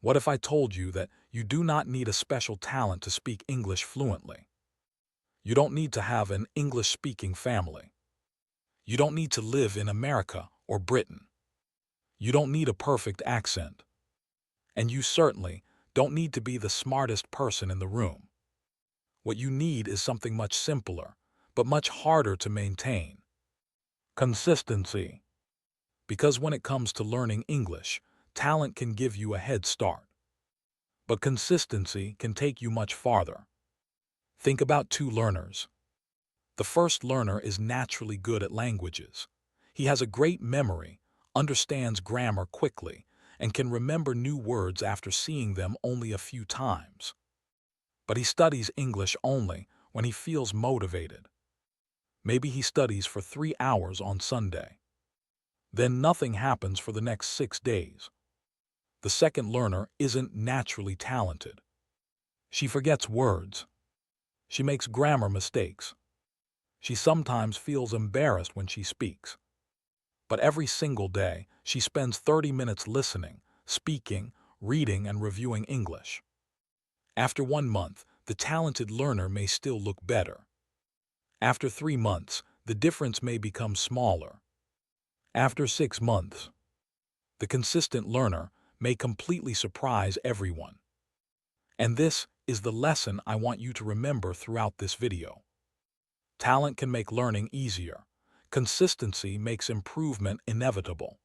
What if I told you that you do not need a special talent to speak English fluently? You don't need to have an English-speaking family. You don't need to live in America or Britain. You don't need a perfect accent. And you certainly don't need to be the smartest person in the room. What you need is something much simpler, but much harder to maintain. Consistency. Because when it comes to learning English, talent can give you a head start. But consistency can take you much farther. Think about two learners. The first learner is naturally good at languages. He has a great memory, understands grammar quickly, and can remember new words after seeing them only a few times. But he studies English only when he feels motivated. Maybe he studies for 3 hours on Sunday. Then nothing happens for the next 6 days. The second learner isn't naturally talented. She forgets words. She makes grammar mistakes. She sometimes feels embarrassed when she speaks. But every single day, she spends 30 minutes listening, speaking, reading, and reviewing English. After 1 month, the talented learner may still look better. After 3 months, the difference may become smaller. After 6 months, the consistent learner may completely surprise everyone. And this is the lesson I want you to remember throughout this video. Talent can make learning easier. Consistency makes improvement inevitable.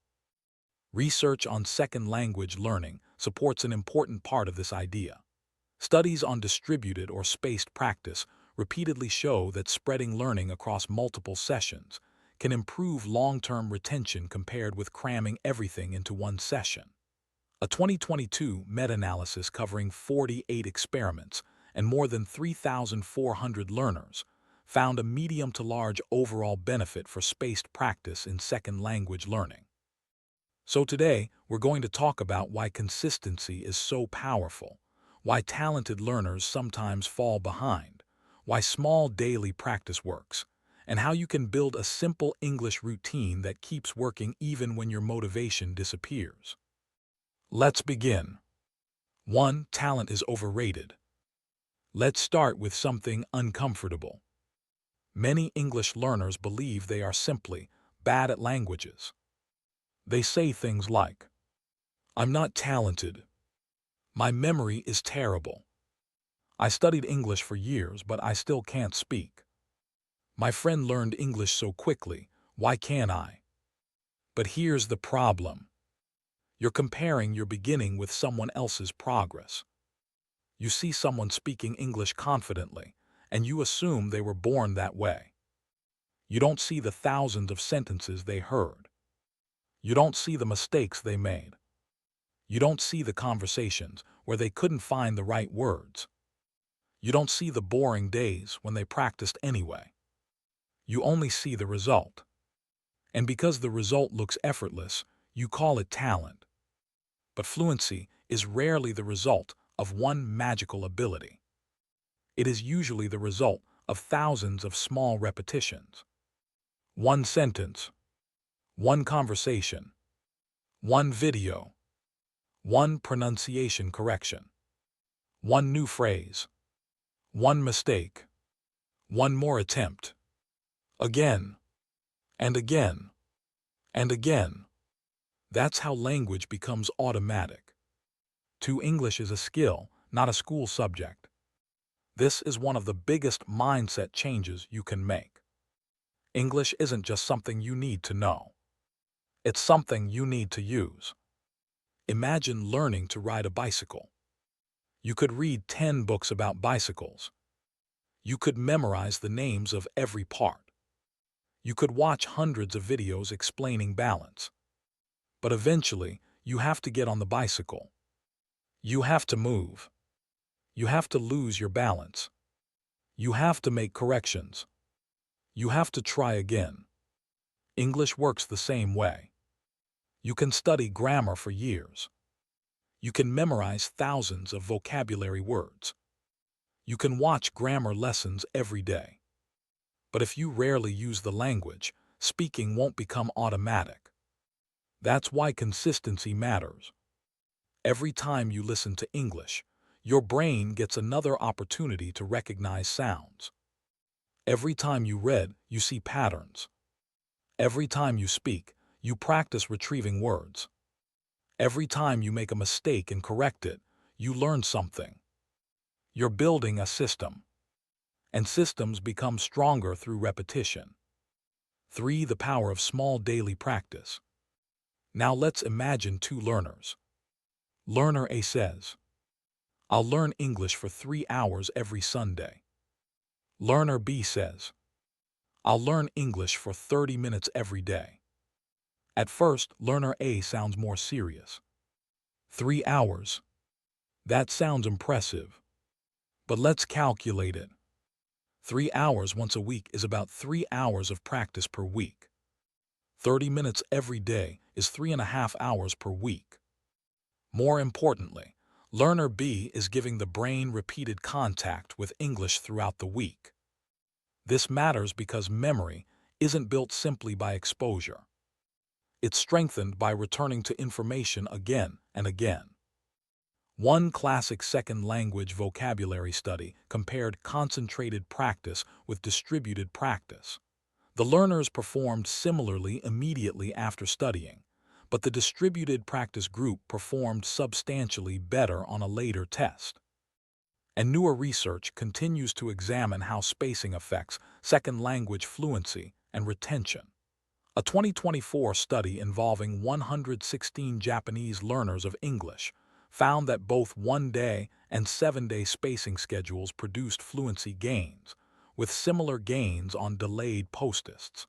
Research on second language learning supports an important part of this idea. Studies on distributed or spaced practice repeatedly show that spreading learning across multiple sessions can improve long-term retention compared with cramming everything into one session. A 2022 meta-analysis covering 48 experiments and more than 3,400 learners found a medium to large overall benefit for spaced practice in second language learning. So today, we're going to talk about why consistency is so powerful, why talented learners sometimes fall behind, why small daily practice works, and how you can build a simple English routine that keeps working even when your motivation disappears. Let's begin. 1. Talent is overrated. Let's start with something uncomfortable. Many English learners believe they are simply bad at languages. They say things like, "I'm not talented. My memory is terrible. I studied English for years, but I still can't speak. My friend learned English so quickly, why can't I?" But here's the problem. You're comparing your beginning with someone else's progress. You see someone speaking English confidently, and you assume they were born that way. You don't see the thousands of sentences they heard. You don't see the mistakes they made. You don't see the conversations where they couldn't find the right words. You don't see the boring days when they practiced anyway. You only see the result. And because the result looks effortless, you call it talent. But fluency is rarely the result of one magical ability. It is usually the result of thousands of small repetitions. One sentence, one conversation, one video, one pronunciation correction, one new phrase, one mistake, one more attempt, again, and again, and again. That's how language becomes automatic. English is a skill, not a school subject. This is one of the biggest mindset changes you can make. English isn't just something you need to know. It's something you need to use. Imagine learning to ride a bicycle. You could read 10 books about bicycles. You could memorize the names of every part. You could watch hundreds of videos explaining balance. But eventually, you have to get on the bicycle. You have to move. You have to lose your balance. You have to make corrections. You have to try again. English works the same way. You can study grammar for years. You can memorize thousands of vocabulary words. You can watch grammar lessons every day. But if you rarely use the language, speaking won't become automatic. That's why consistency matters. Every time you listen to English, your brain gets another opportunity to recognize sounds. Every time you read, you see patterns. Every time you speak, you practice retrieving words. Every time you make a mistake and correct it, you learn something. You're building a system. And systems become stronger through repetition. 3. The power of small daily practice. Now let's imagine two learners. Learner A says, "I'll learn English for 3 hours every Sunday." Learner B says, "I'll learn English for 30 minutes every day." At first, learner A sounds more serious. 3 hours. That sounds impressive. But let's calculate it. 3 hours once a week is about 3 hours of practice per week. 30 minutes every day is 3.5 hours per week. More importantly, learner B is giving the brain repeated contact with English throughout the week. This matters because memory isn't built simply by exposure. It's strengthened by returning to information again and again. One classic second language vocabulary study compared concentrated practice with distributed practice. The learners performed similarly immediately after studying, but the distributed practice group performed substantially better on a later test. And newer research continues to examine how spacing affects second language fluency and retention. A 2024 study involving 116 Japanese learners of English found that both 1-day and 7-day spacing schedules produced fluency gains, with similar gains on delayed post-its.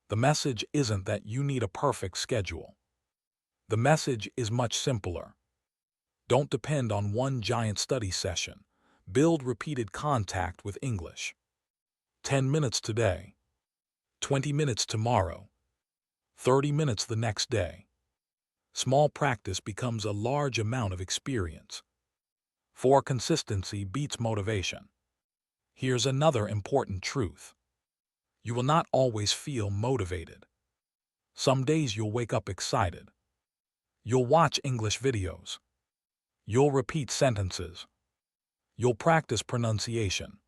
The message isn't that you need a perfect schedule. The message is much simpler. Don't depend on one giant study session. Build repeated contact with English. 10 minutes today, 20 minutes tomorrow, 30 minutes the next day. Small practice becomes a large amount of experience. 4. Consistency beats motivation. Here's another important truth. You will not always feel motivated. Some days you'll wake up excited. You'll watch English videos. You'll repeat sentences. You'll practice pronunciation.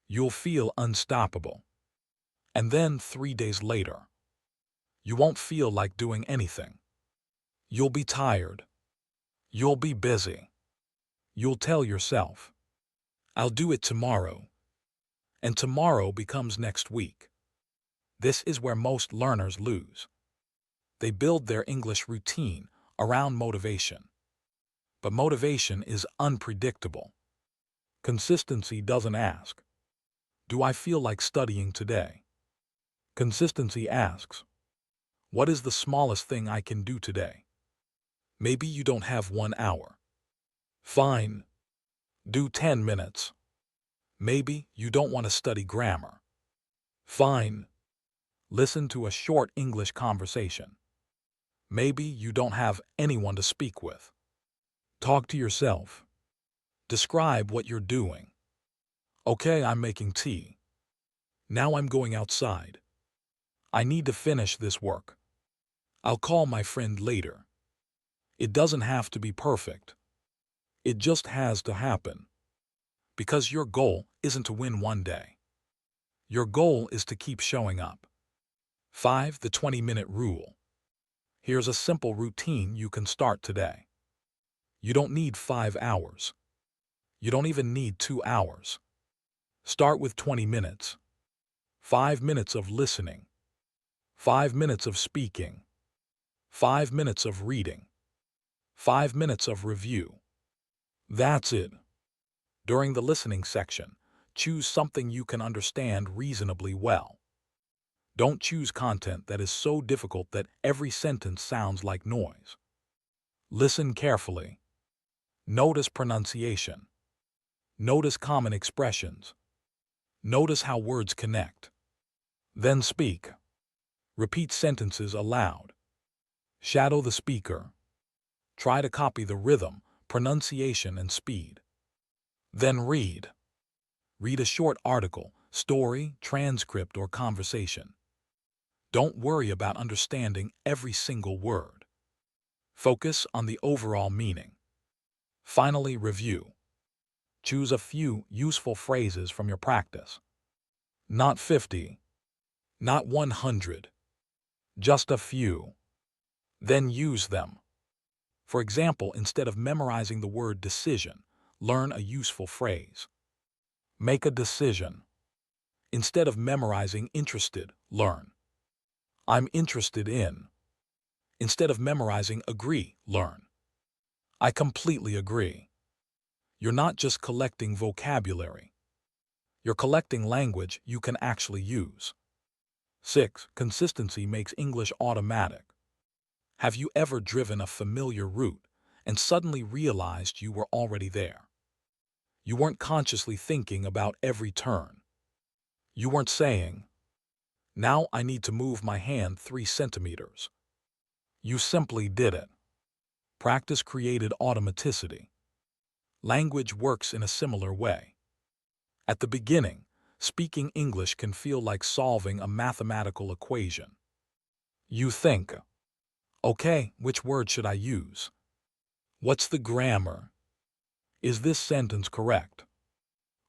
You'll feel unstoppable. And then 3 days later, you won't feel like doing anything. You'll be tired. You'll be busy. You'll tell yourself, "I'll do it tomorrow." And tomorrow becomes next week. This is where most learners lose. They build their English routine around motivation. But motivation is unpredictable. Consistency doesn't ask, "Do I feel like studying today?" Consistency asks, "What is the smallest thing I can do today?" Maybe you don't have 1 hour. Fine. Do 10 minutes. Maybe you don't want to study grammar. Fine. Listen to a short English conversation. Maybe you don't have anyone to speak with. Talk to yourself. Describe what you're doing. Okay, I'm making tea. Now I'm going outside. I need to finish this work. I'll call my friend later. It doesn't have to be perfect. It just has to happen. Because your goal isn't to win one day. Your goal is to keep showing up. 5. The 20-minute rule. Here's a simple routine you can start today. You don't need 5 hours. You don't even need 2 hours. Start with 20 minutes. 5 minutes of listening. 5 minutes of speaking. 5 minutes of reading. 5 minutes of review. That's it. During the listening section, choose something you can understand reasonably well. Don't choose content that is so difficult that every sentence sounds like noise. Listen carefully. Notice pronunciation. Notice common expressions. Notice how words connect. Then speak. Repeat sentences aloud. Shadow the speaker. Try to copy the rhythm, pronunciation, and speed. Then read. Read a short article, story, transcript, or conversation. Don't worry about understanding every single word. Focus on the overall meaning. Finally, review. Choose a few useful phrases from your practice. Not 50, not 100, just a few. Then use them. For example, instead of memorizing the word decision, learn a useful phrase. Make a decision. Instead of memorizing interested, learn I'm interested in. Instead of memorizing agree, learn I completely agree. You're not just collecting vocabulary. You're collecting language you can actually use. 6. Consistency makes English automatic. Have you ever driven a familiar route and suddenly realized you were already there? You weren't consciously thinking about every turn. You weren't saying, "Now I need to move my hand 3 centimeters." You simply did it. Practice created automaticity. Language works in a similar way. At the beginning, speaking English can feel like solving a mathematical equation. You think, okay, which word should I use? What's the grammar? Is this sentence correct?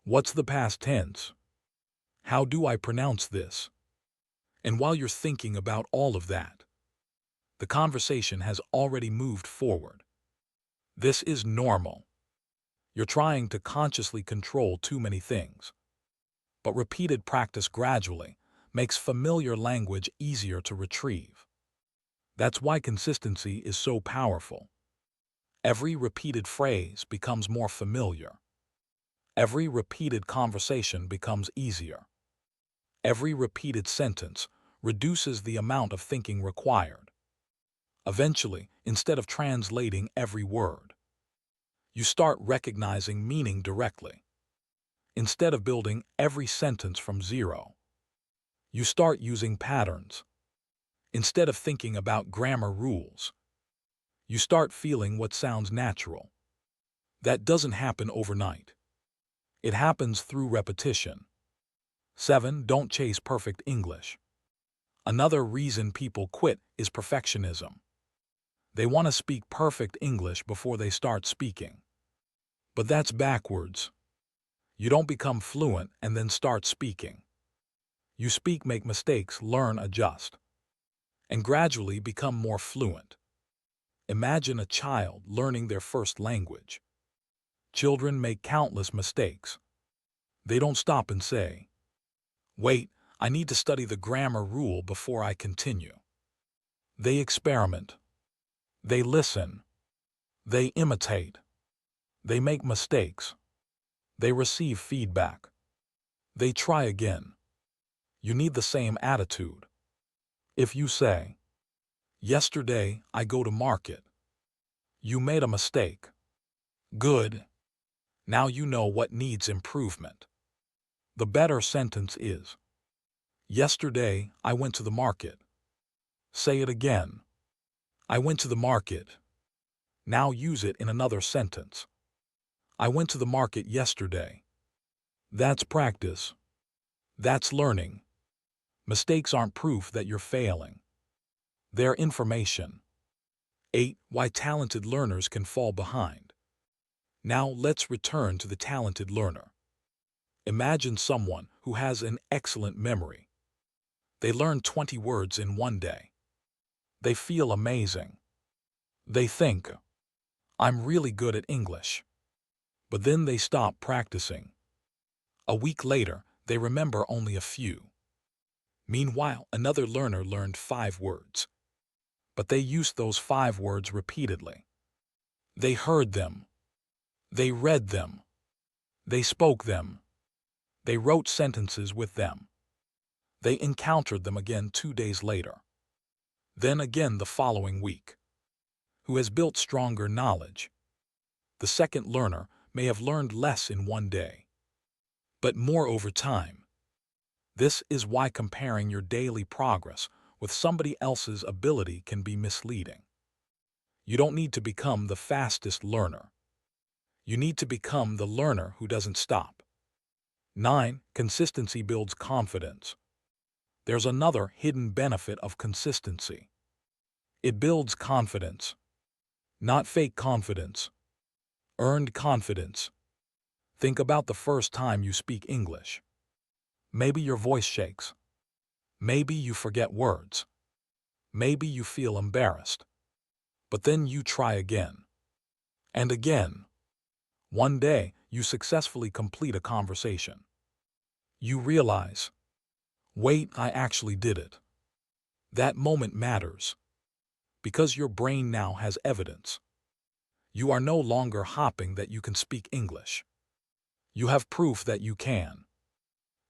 What's the past tense? How do I pronounce this? And while you're thinking about all of that, the conversation has already moved forward. This is normal. You're trying to consciously control too many things. But repeated practice gradually makes familiar language easier to retrieve. That's why consistency is so powerful. Every repeated phrase becomes more familiar. Every repeated conversation becomes easier. Every repeated sentence reduces the amount of thinking required. Eventually, instead of translating every word, you start recognizing meaning directly. Instead of building every sentence from zero, you start using patterns. Instead of thinking about grammar rules, you start feeling what sounds natural. That doesn't happen overnight. It happens through repetition. 7. Don't chase perfect English. Another reason people quit is perfectionism. They want to speak perfect English before they start speaking. But that's backwards. You don't become fluent and then start speaking. You speak, make mistakes, learn, adjust, and gradually become more fluent. Imagine a child learning their first language. Children make countless mistakes. They don't stop and say, "Wait, I need to study the grammar rule before I continue." They experiment. They listen. They imitate. They make mistakes. They receive feedback. They try again. You need the same attitude. If you say, "Yesterday I go to market," you made a mistake. Good. Now you know what needs improvement. The better sentence is, "Yesterday I went to the market." Say it again. I went to the market. Now use it in another sentence. I went to the market yesterday. That's practice. That's learning. Mistakes aren't proof that you're failing. They're information. 8. Why talented learners can fall behind. Now let's return to the talented learner. Imagine someone who has an excellent memory. They learn 20 words in one day. They feel amazing. They think, "I'm really good at English." But then they stop practicing. A week later, they remember only a few. Meanwhile, another learner learned 5 words. But they used those 5 words repeatedly. They heard them. They read them. They spoke them. They wrote sentences with them. They encountered them again 2 days later. Then again the following week. Who has built stronger knowledge? The second learner may have learned less in one day, but more over time. This is why comparing your daily progress with somebody else's ability can be misleading. You don't need to become the fastest learner. You need to become the learner who doesn't stop. 9. Consistency builds confidence. There's another hidden benefit of consistency. It builds confidence. Not fake confidence, earned confidence. Think about the first time you speak English. Maybe your voice shakes. Maybe you forget words. Maybe you feel embarrassed. But then you try again. And again. One day, you successfully complete a conversation. You realize, wait, I actually did it. That moment matters because your brain now has evidence. You are no longer hopping that you can speak English. You have proof that you can.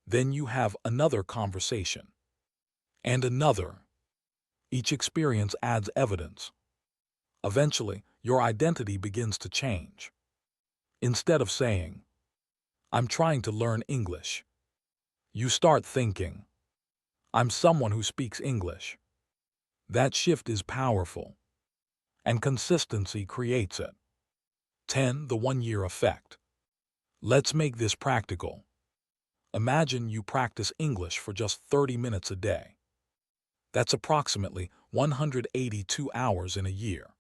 Then you have another conversation. And another. Each experience adds evidence. Eventually, your identity begins to change. Instead of saying, I'm trying to learn English, you start thinking, I'm someone who speaks English. That shift is powerful, and consistency creates it. 10. The 1-year effect. Let's make this practical. Imagine you practice English for just 30 minutes a day. That's approximately 182 hours in a year.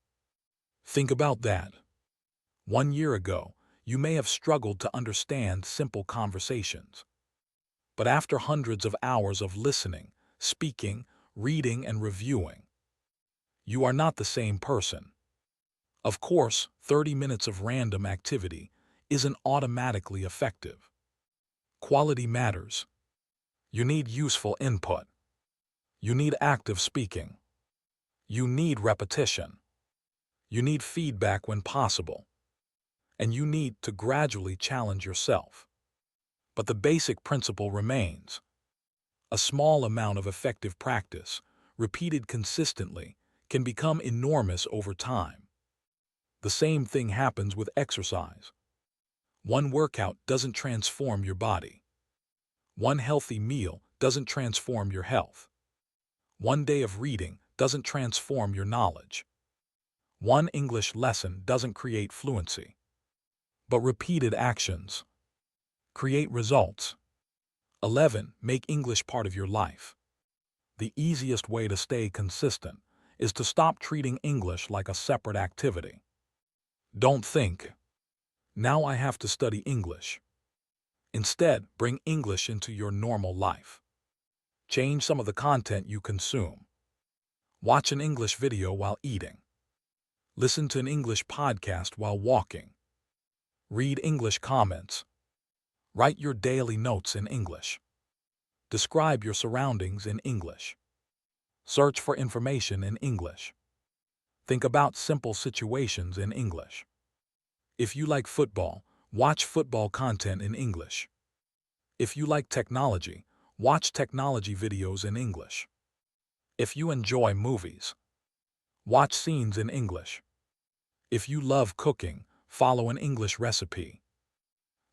Think about that. 1 year ago, you may have struggled to understand simple conversations. But after hundreds of hours of listening, speaking, reading, and reviewing, you are not the same person. Of course, 30 minutes of random activity isn't automatically effective. Quality matters. You need useful input. You need active speaking. You need repetition. You need feedback when possible. And you need to gradually challenge yourself. But the basic principle remains. A small amount of effective practice, repeated consistently, can become enormous over time. The same thing happens with exercise. One workout doesn't transform your body. One healthy meal doesn't transform your health. One day of reading doesn't transform your knowledge. One English lesson doesn't create fluency. But repeated actions create results. 11. Make English part of your life. The easiest way to stay consistent is to stop treating English like a separate activity. Don't think, now I have to study English. Instead, bring English into your normal life. Change some of the content you consume. Watch an English video while eating. Listen to an English podcast while walking. Read English comments. Write your daily notes in English. Describe your surroundings in English. Search for information in English. Think about simple situations in English. If you like football, watch football content in English. If you like technology, watch technology videos in English. If you enjoy movies, watch scenes in English. If you love cooking, follow an English recipe.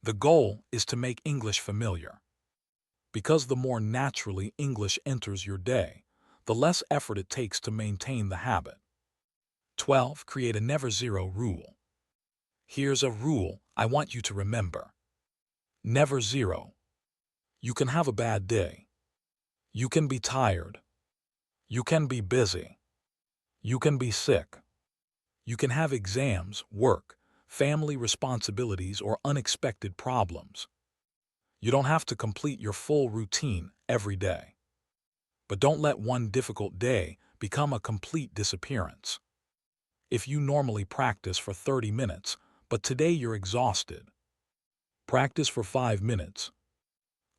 The goal is to make English familiar. Because the more naturally English enters your day, the less effort it takes to maintain the habit. 12. Create a never zero rule. Here's a rule I want you to remember. Never zero. You can have a bad day. You can be tired. You can be busy. You can be sick. You can have exams, work, family responsibilities, or unexpected problems. You don't have to complete your full routine every day. But don't let one difficult day become a complete disappearance. If you normally practice for 30 minutes, but today you're exhausted, practice for 5 minutes.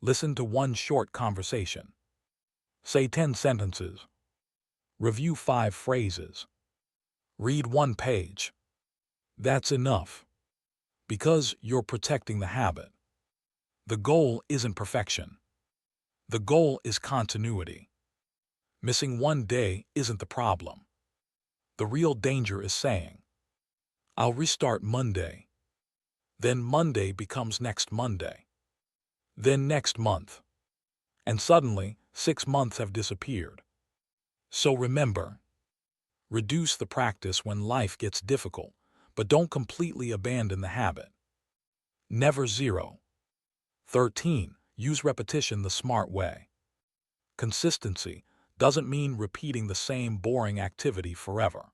Listen to one short conversation. Say 10 sentences. Review 5 phrases. Read 1 page. That's enough. Because you're protecting the habit. The goal isn't perfection. The goal is continuity. Missing one day isn't the problem. The real danger is saying, I'll restart Monday. Then Monday becomes next Monday. Then next month. And suddenly, 6 months have disappeared. So remember, reduce the practice when life gets difficult, but don't completely abandon the habit. Never zero. 13. Use repetition the smart way. Consistency doesn't mean repeating the same boring activity forever.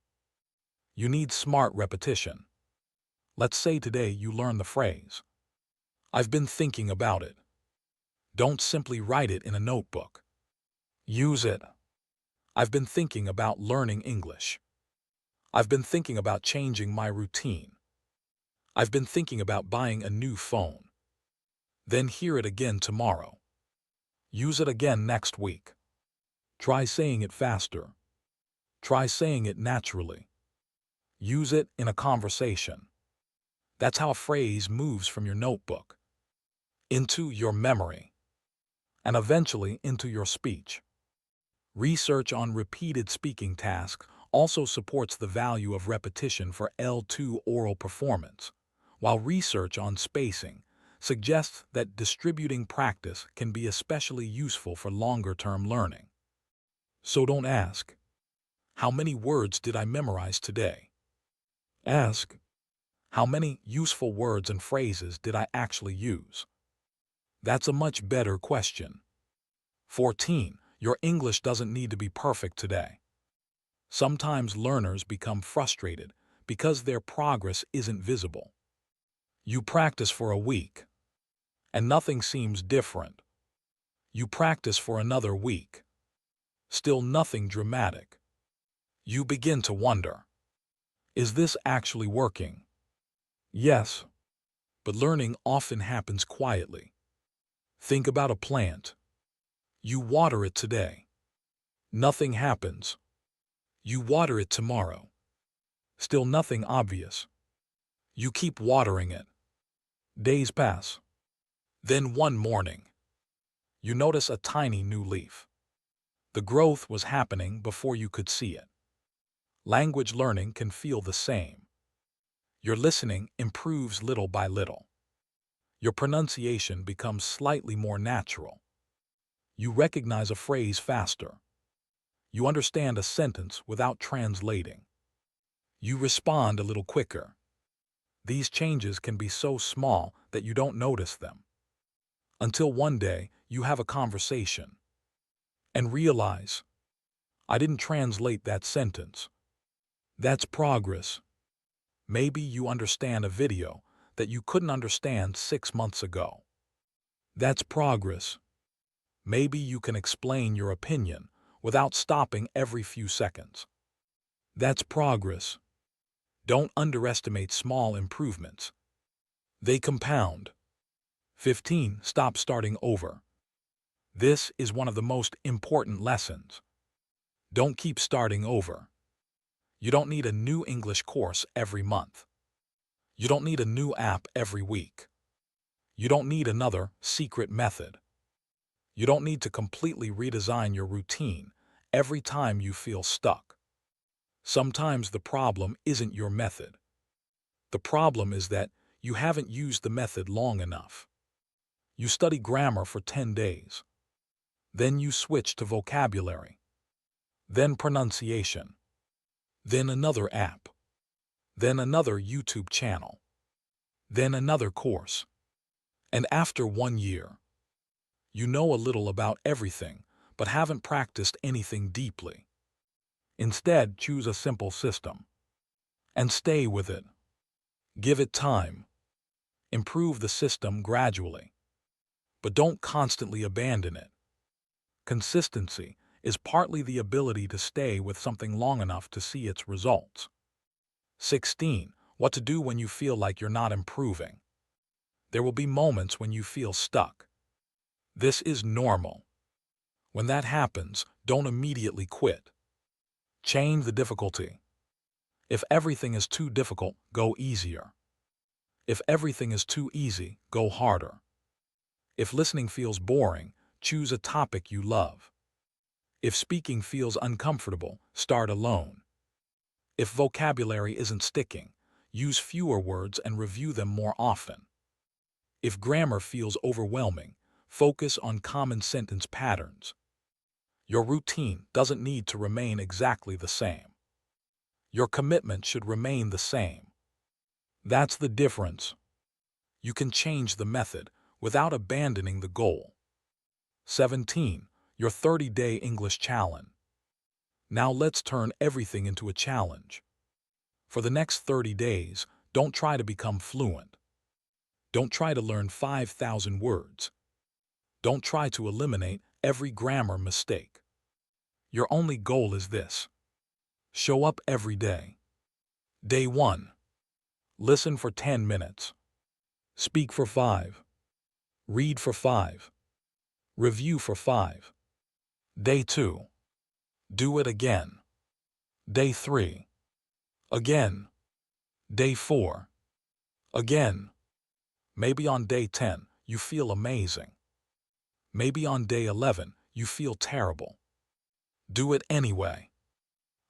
You need smart repetition. Let's say today you learn the phrase, "I've been thinking about it." Don't simply write it in a notebook. Use it. "I've been thinking about learning English." "I've been thinking about changing my routine." "I've been thinking about buying a new phone." Then hear it again tomorrow. Use it again next week. Try saying it faster. Try saying it naturally. Use it in a conversation. That's how a phrase moves from your notebook into your memory and eventually into your speech. Research on repeated speaking tasks also supports the value of repetition for L2 oral performance, while research on spacing suggests that distributing practice can be especially useful for longer-term learning. So don't ask, "How many words did I memorize today?" Ask, "How many useful words and phrases did I actually use?" That's a much better question. 14. Your English doesn't need to be perfect today. Sometimes learners become frustrated because their progress isn't visible. You practice for a week, and nothing seems different. You practice for another week, still nothing dramatic. You begin to wonder, is this actually working? Yes, but learning often happens quietly. Think about a plant. You water it today. Nothing happens. You water it tomorrow. Still nothing obvious. You keep watering it. Days pass. Then one morning, you notice a tiny new leaf. The growth was happening before you could see it. Language learning can feel the same. Your listening improves little by little. Your pronunciation becomes slightly more natural. You recognize a phrase faster. You understand a sentence without translating. You respond a little quicker. These changes can be so small that you don't notice them. Until one day you have a conversation and realize, I didn't translate that sentence. That's progress. Maybe you understand a video that you couldn't understand 6 months ago. That's progress. Maybe you can explain your opinion without stopping every few seconds. That's progress. Don't underestimate small improvements. They compound. 15. Stop starting over. This is one of the most important lessons. Don't keep starting over. You don't need a new English course every month. You don't need a new app every week. You don't need another secret method. You don't need to completely redesign your routine every time you feel stuck. Sometimes the problem isn't your method. The problem is that you haven't used the method long enough. You study grammar for 10 days. Then you switch to vocabulary. Then pronunciation. Then another app. Then another YouTube channel. Then another course. And after 1 year, you know a little about everything, but haven't practiced anything deeply. Instead, choose a simple system. And stay with it. Give it time. Improve the system gradually. But don't constantly abandon it. Consistency is partly the ability to stay with something long enough to see its results. 16. What to do when you feel like you're not improving. There will be moments when you feel stuck. This is normal. When that happens, don't immediately quit. Change the difficulty. If everything is too difficult, go easier. If everything is too easy, go harder. If listening feels boring, choose a topic you love. If speaking feels uncomfortable, start alone. If vocabulary isn't sticking, use fewer words and review them more often. If grammar feels overwhelming, focus on common sentence patterns. Your routine doesn't need to remain exactly the same. Your commitment should remain the same. That's the difference. You can change the method without abandoning the goal. 17. Your 30-day English challenge. Now let's turn everything into a challenge. For the next 30 days, don't try to become fluent. Don't try to learn 5,000 words. Don't try to eliminate every grammar mistake. Your only goal is this: show up every day. Day 1. Listen for 10 minutes. Speak for 5. Read for 5. Review for 5. Day 2. Do it again. Day 3. Again. Day 4. Again. Maybe on day 10, you feel amazing. Maybe on day 11, you feel terrible. Do it anyway.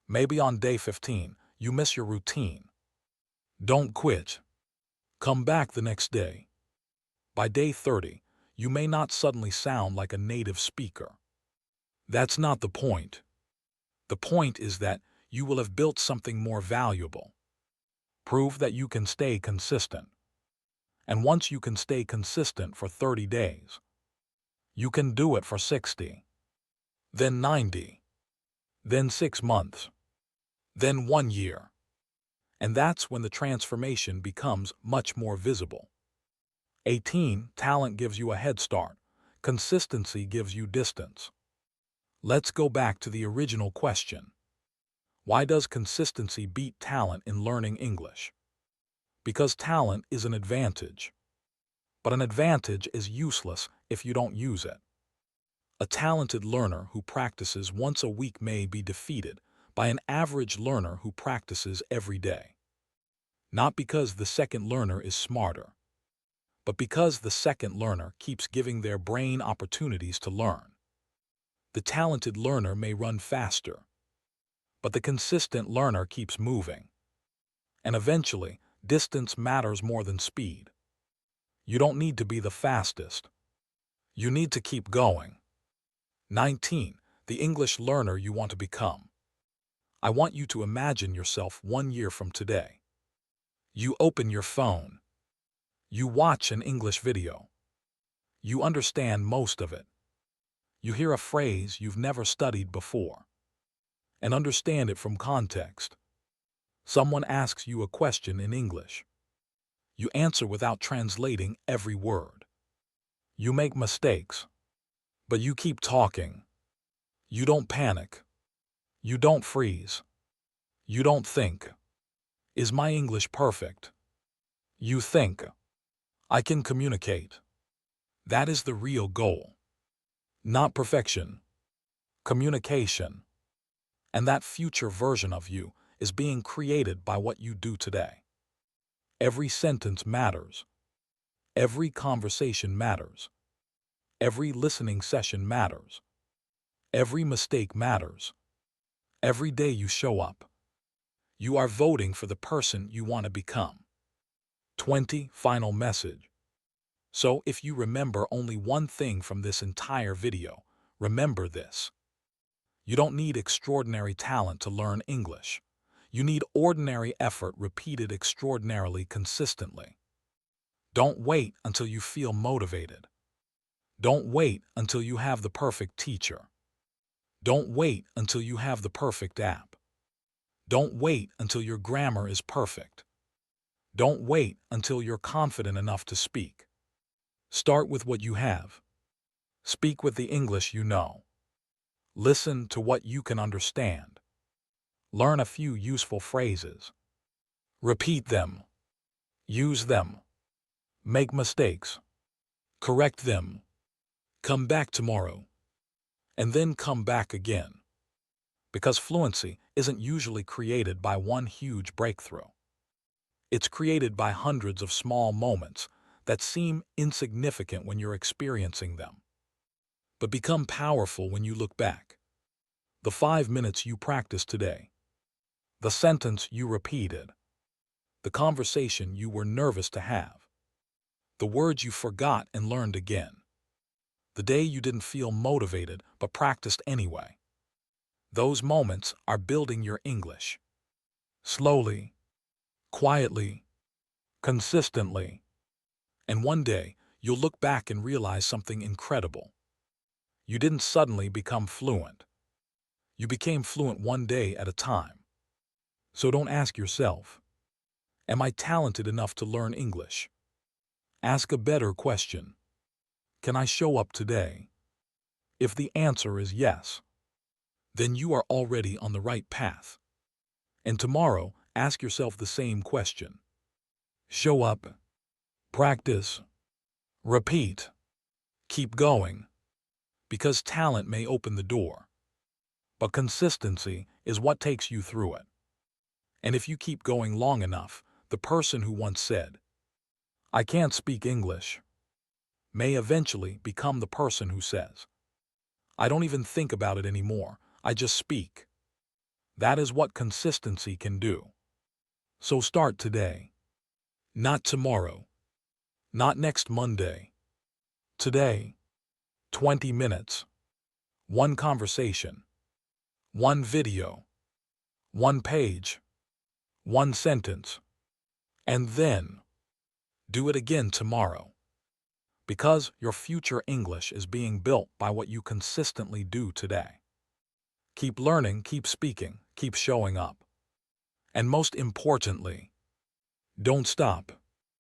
Maybe on day 15, you miss your routine. Don't quit. Come back the next day. By day 30, you may not suddenly sound like a native speaker. That's not the point. The point is that you will have built something more valuable. Prove that you can stay consistent. And once you can stay consistent for 30 days, you can do it for 60, then 90, then 6 months, then 1 year. And that's when the transformation becomes much more visible. 18. Talent gives you a head start. Consistency gives you distance. Let's go back to the original question. Why does consistency beat talent in learning English? Because talent is an advantage. But an advantage is useless if you don't use it. A talented learner who practices once a week may be defeated by an average learner who practices every day. Not because the second learner is smarter, but because the second learner keeps giving their brain opportunities to learn. The talented learner may run faster, but the consistent learner keeps moving. And eventually, distance matters more than speed. You don't need to be the fastest. You need to keep going. 19. The English learner you want to become. I want you to imagine yourself 1 year from today. You open your phone. You watch an English video. You understand most of it. You hear a phrase you've never studied before and understand it from context. Someone asks you a question in English. You answer without translating every word. You make mistakes, but you keep talking. You don't panic. You don't freeze. You don't think, "Is my English perfect?" You think, "I can communicate." That is the real goal. Not perfection. Communication. And that future version of you is being created by what you do today. Every sentence matters. Every conversation matters. Every listening session matters. Every mistake matters. Every day you show up, you are voting for the person you want to become. 20. Final message. So if you remember only one thing from this entire video, remember this. You don't need extraordinary talent to learn English. You need ordinary effort repeated extraordinarily consistently. Don't wait until you feel motivated. Don't wait until you have the perfect teacher. Don't wait until you have the perfect app. Don't wait until your grammar is perfect. Don't wait until you're confident enough to speak. Start with what you have. Speak with the English you know. Listen to what you can understand. Learn a few useful phrases. Repeat them. Use them. Make mistakes. Correct them. Come back tomorrow. And then come back again. Because fluency isn't usually created by one huge breakthrough. It's created by hundreds of small moments that seem insignificant when you're experiencing them, but become powerful when you look back. The 5 minutes you practiced today. The sentence you repeated. The conversation you were nervous to have. The words you forgot and learned again. The day you didn't feel motivated but practiced anyway. Those moments are building your English. Slowly, quietly, consistently. And one day, you'll look back and realize something incredible. You didn't suddenly become fluent. You became fluent one day at a time. So don't ask yourself, am I talented enough to learn English? Ask a better question. Can I show up today? If the answer is yes, then you are already on the right path. And tomorrow, ask yourself the same question. Show up, practice, repeat, keep going. Because talent may open the door, but consistency is what takes you through it. And if you keep going long enough, the person who once said, "I can't speak English," may eventually become the person who says, "I don't even think about it anymore, I just speak." That is what consistency can do. So start today. Not tomorrow. Not next Monday. Today. 20 minutes. One conversation. One video. One page. One sentence. And then do it again tomorrow. Because your future English is being built by what you consistently do today. Keep learning, keep speaking, keep showing up. And most importantly, don't stop.